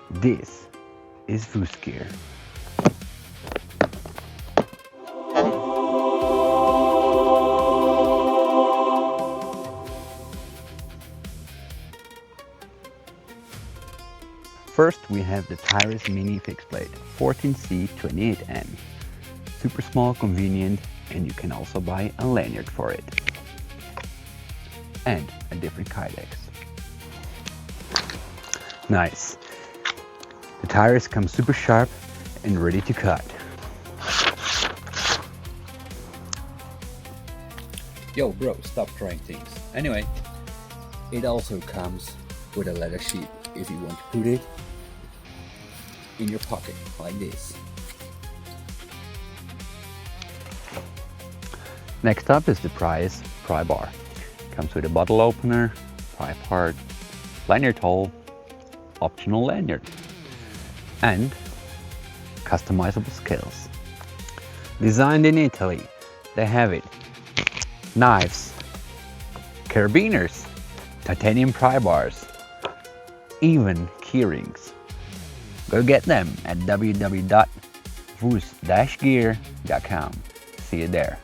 This is vuus gear. First we have the Tyrus Mini fixed blade 14C28N. Super small, convenient, and you can also buy a lanyard for it. And a different kydex. Nice. The tires come super sharp and ready to cut. Yo bro, stop trying things. Anyway, it also comes with a leather sheet if you want to put it in your pocket like this. Next up is the pryus pry bar. Comes with a bottle opener, pry part, lanyard hole, optional lanyard, and customizable scales. Designed in Italy, they have it. Knives, carabiners, titanium pry bars, even keyrings. Go get them at www.vuus-gear.com. See you there.